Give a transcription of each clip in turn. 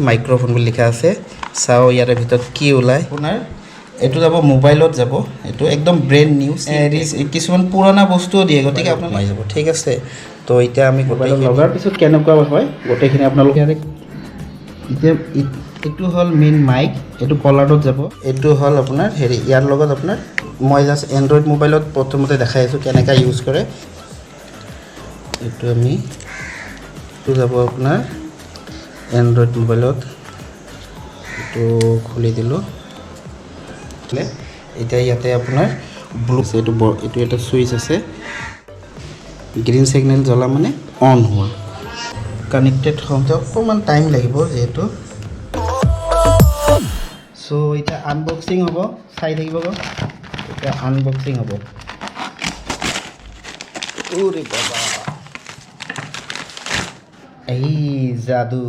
Microphone বুলি লিখা আছে চাও ইয়াৰ ভিতৰত কি ওলাই আপোনাৰ এটো যাব মোবাইলত যাব এটো একদম ব্ৰেন্ড নিউ কিছুমান পুৰণা বস্তু দিয়ে গতিকে আপোনাক মাই যাব ঠিক আছে তো এতিয়া আমি মোবাইলত লগাৰ পিছত কেনেকুৱা হয় গোটেইখিনি আপোনালোকে এতিয়া এটো হল মেইন মাইক এটো কলাৰত যাব এটো হল আপোনাৰ হেৰি ইয়াৰ লগত আপোনাৰ মই জাস্ট এন্ড্ৰইড মোবাইলত প্ৰথমতে দেখাই আছো কেনেকা ইউজ কৰে এটো আমি তো যাব আপোনাৰ এন্ড্ৰইড মোবাইলত এটো খুলি দিলো এতিয়া ইয়াতে আপোনাৰ ব্লু এটো এটা সুইচ আছে গ্ৰীন সিগনেল জ্বলা মানে অন হোৱা কানেক্টেড হওঁতে অকমান টাইম লাগিব যেহেতু সো এটা আনবক্সিং হ'ব চাই থাকিব এটা আনবক্সিং হ'ব ওরে বাবা এই जादू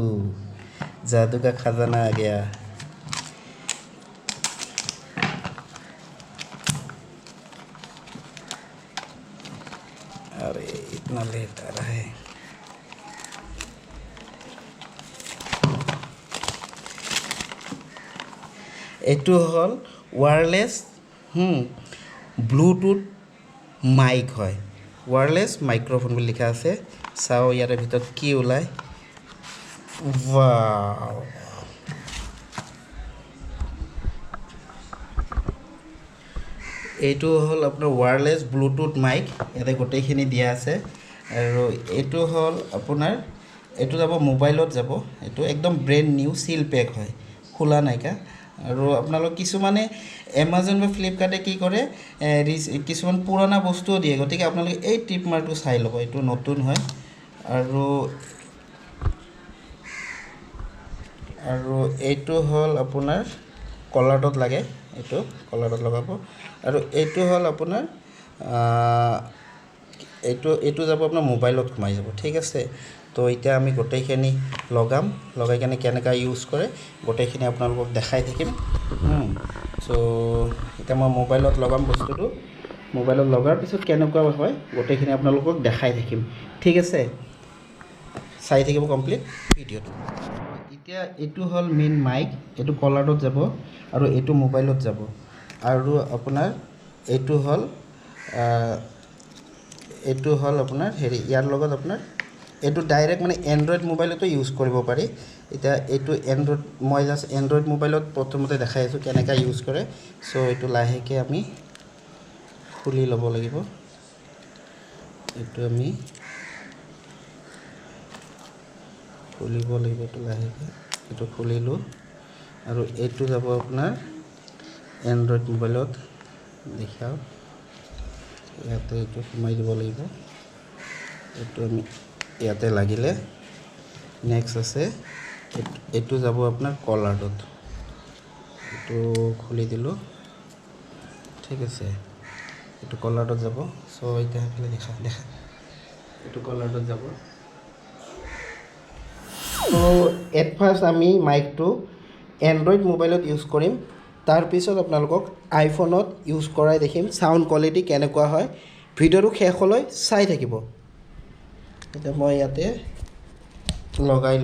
का खजाना आ गया अरे इतना लेट आ रहा है एटू हल वायरलेस ब्लूटूथ माइक है वायरलेस माइक्रोफोन বুলি লিখা আছে চাও ইয়াৰ ভিতৰত কি ওলাই वाव এইটো হল আপোনাৰ ওয়্যাৰলেস ব্লুটুথ মাইক ইয়াতে গোটেইখিনি দিয়া আছে আৰু এইটো হল আপোনাৰ এইটো যাব মোবাইলত যাব এইটো একদম ব্ৰেন্ড নিউ সিল পেক হয় খোলা নাইকা আৰু আপোনালোক কিছুমানে Amazon বা ফ্লিপকাৰ্টে কি কৰে কিছুমান পুৰণা বস্তু দিয়ে গতিকে আপোনালোকে এই টিপ মাৰটো চাই ল'ব এইটো নতুন হয় আৰু এইটো হল আপোনাৰ কলাৰত লাগে এইটো কলাৰত লগাব আৰু এইটো হল আপোনাৰ এইটো যাব আপোনাৰ মোবাইলত ঘুমাই যাব ঠিক আছে তো এতিয়া আমি গোটেইখিনি লগাই কেনে কেনেকা ইউজ কৰে গোটেইখিনি আপোনালোকক দেখাই থাকিম সো এতিয়া মই মোবাইলত লগাম বস্তুটো মোবাইলত লগাৰ পিছত কেনেকুৱা হয় গোটেইখিনি আপোনালোকক দেখাই থাকিম ঠিক আছে চাই থাকিব কমপ্লিট ভিডিঅ'টো এতিয়া এটো হল মেইন মাইক এটো কলাৰত যাব আৰু এটো মোবাইলত যাব আৰু আপোনাৰ এটো হল আপোনাৰ হেৰি ইয়াৰ লগত আপোনাৰ এটো ডাইৰেক্ট মানে এন্ড্ৰইড মোবাইলতো ইউজ কৰিব পাৰি এটা এটো এন্ড্ৰইড মই জাস্ট এন্ড্ৰইড মোবাইলত প্ৰথমতে দেখাই আছো কেনেকা ইউজ কৰে সো এটো লাহেকে আমি খুলি ল'ব লাগিব এটো আমি খুলিব লাগিব তো লাহেকে এটো খুলিলো আৰু এটো যাব আপোনাৰ এন্ড্ৰইড মোবাইলত দেখাও ইয়াতে এটো সোমাই দিব লাগিব এটো আমি ইয়াতে লাগিলে নেক্সট আছে এটো যাব আপোনাৰ কলাৰত এটো খুলি দিলো ঠিক আছে এটো কলাৰত যাব সো এটা হেফালে দেখা এটো কলাৰত যাব তো এট ফাৰ্স্ট আমি মাইকটো এন্ড্ৰইড মোবাইলত ইউজ কৰিম তাৰ পিছত আপোনালোকক আইফোনত ইউজ কৰাই দেখিম সাউন্ড কোৱালিটি কেনেকুৱা হয় ভিডিওটো শেষলৈ চাই থাকিব এটা মই ইয়াতে লগাই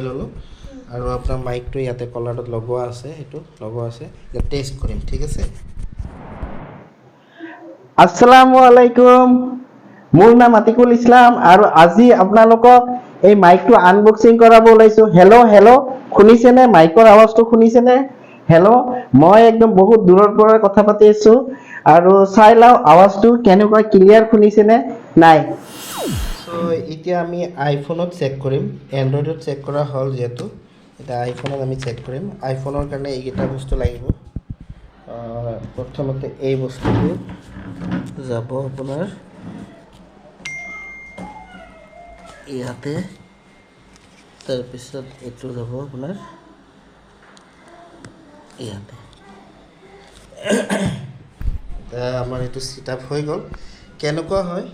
ললো আৰু আপোনাৰ মাইকটো ইয়াতে কলাৰত লগোৱা আছে এটো লগোৱা আছে এটা টেষ্ট কৰিম ঠিক আছে আসসালামু আলাইকুম মোৰ নাম আতিকুল ইছলাম আৰু আজি আপোনালোকক এই মাইকটো আনবক্সিং কৰাব ওলাইছো হেল্ল শুনিছেনে মাইকৰ আৱাজটো শুনিছেনে হেল্ল মই একদম বহুত দূৰৰ পৰা কথা পাতি আছো আৰু চাই লাও আৱাজটো কেনেকুৱা ক্লিয়াৰ শুনিছেনে নাই সো এতিয়া আমি আইফোনত চেক কৰিম এন্ড্ৰইডত চেক কৰা হল যেটো এটা আইফোনত আমি চেক কৰিম আইফোনৰ কাৰণে এইটা বস্তু লাগিব প্ৰথমতে এই বস্তুটো যাব আপোনাৰ ইয়াতে তাৰ পিছত এটো যাব আপোনাৰ ইয়াতে তা আমাৰ এটো সেটআপ হৈ গল কেনেকুৱা হয়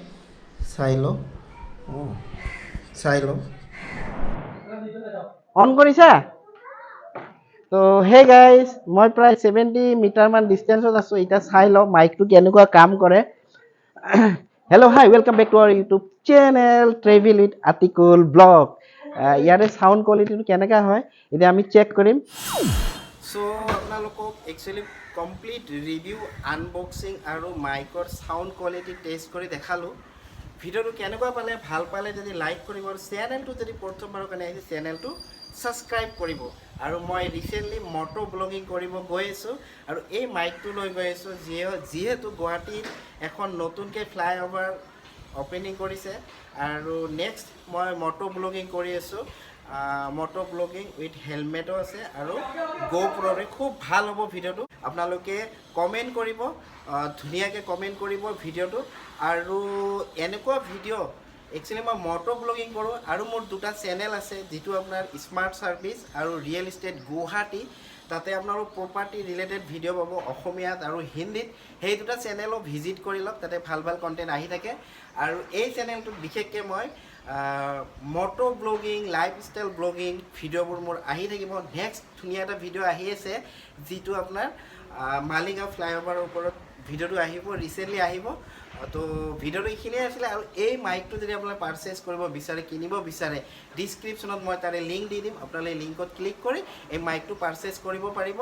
চাই ল অন কৰিছা তো হে গাইস মই প্ৰায় 70 মিটাৰ মান ডিসটেন্সত আছো এটা চাই লও মাইকটো কেনেকুৱা কাম কৰে Hello, hi, welcome back to our YouTube channel, Travel with Atikul Vlog. ইয়াৰে সাউন্ড কোৱালিটিটো কেনেকা হয় এতিয়া আমি চেক কৰিম সো আপোনালোকক একচুয়ালি কমপ্লিট ৰিভিউ আনবক্সিং আৰু মাইকৰ সাউন্ড কোৱালিটি টেষ্ট কৰি দেখালো ভিডিওটো কেনেকুৱা পালে ভাল পালে যদি লাইক কৰিব আৰু চেনেলটো যদি প্ৰথমবাৰৰ কাৰণে আহিছে চেনেলটো সাবস্ক্ৰাইব কৰিব আৰু মই ৰিসেন্টলি মটো ব্লগিং কৰিব গৈ আছো আৰু এই মাইকটো লৈ গৈ আছো যিহেতু গুৱাহাটীত এখন নতুনকৈ ফ্লাইঅভাৰ ওপেনিং কৰিছে আৰু নেক্সট মই মটো ব্লগিং কৰি আছো মটো ব্লগিং উইথ হেলমেটো আছে আৰু গোপ্ৰ'ৰে খুব ভাল হ'ব ভিডিওটো আপোনালোকে কমেণ্ট কৰিব ধুনীয়াকৈ কমেণ্ট কৰিব ভিডিওটো আৰু এনেকুৱা ভিডিও একচুৱেলি মই মটো ব্লগিং কৰোঁ আৰু মোৰ দুটা চেনেল আছে যিটো আপোনাৰ স্মাৰ্ট সাৰ্ভিস আৰু ৰিয়েল ইষ্টেট গুৱাহাটী তাতে আপোনালোক প্ৰপাৰ্টি ৰিলেটেড ভিডিও পাব অসমীয়াত আৰু হিন্দীত সেই দুটা চেনেলো ভিজিট কৰি লওক তাতে ভাল ভাল কণ্টেণ্ট আহি থাকে আৰু এই চেনেলটোত বিশেষকৈ মই মটো ব্লগিং লাইফষ্টাইল ব্লগিং ভিডিওবোৰ মোৰ আহি থাকিব নেক্সট ধুনীয়া এটা ভিডিও আহি আছে যিটো আপোনাৰ মালিগাঁও ফ্লাইঅভাৰৰ ওপৰত ভিডিওটো আহিব ৰিসেন্টলি আহিব তো ভিডিওটো এইখিনিয়ে আছিলে আৰু এই মাইকটো যদি আপোনালোকে পাৰচেজ কৰিব বিচাৰে কিনিব বিচাৰে ডিছক্ৰিপশ্যনত মই তাৰে লিংক দি দিম আপোনালোকে লিংকত ক্লিক কৰি এই মাইকটো পাৰচেজ কৰিব পাৰিব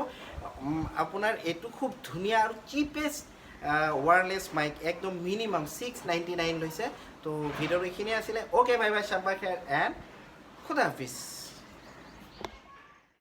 আপোনাৰ এইটো খুব ধুনীয়া আৰু চিপেষ্ট ওয়ারলেস মাইক একদম মিনিমাম 699 লৈছে তো ভিডিওটো এইখিনিয়ে আছিলে ওকে বাই বাই শাব্বা খেৰ এণ্ড খুদা হাফিজ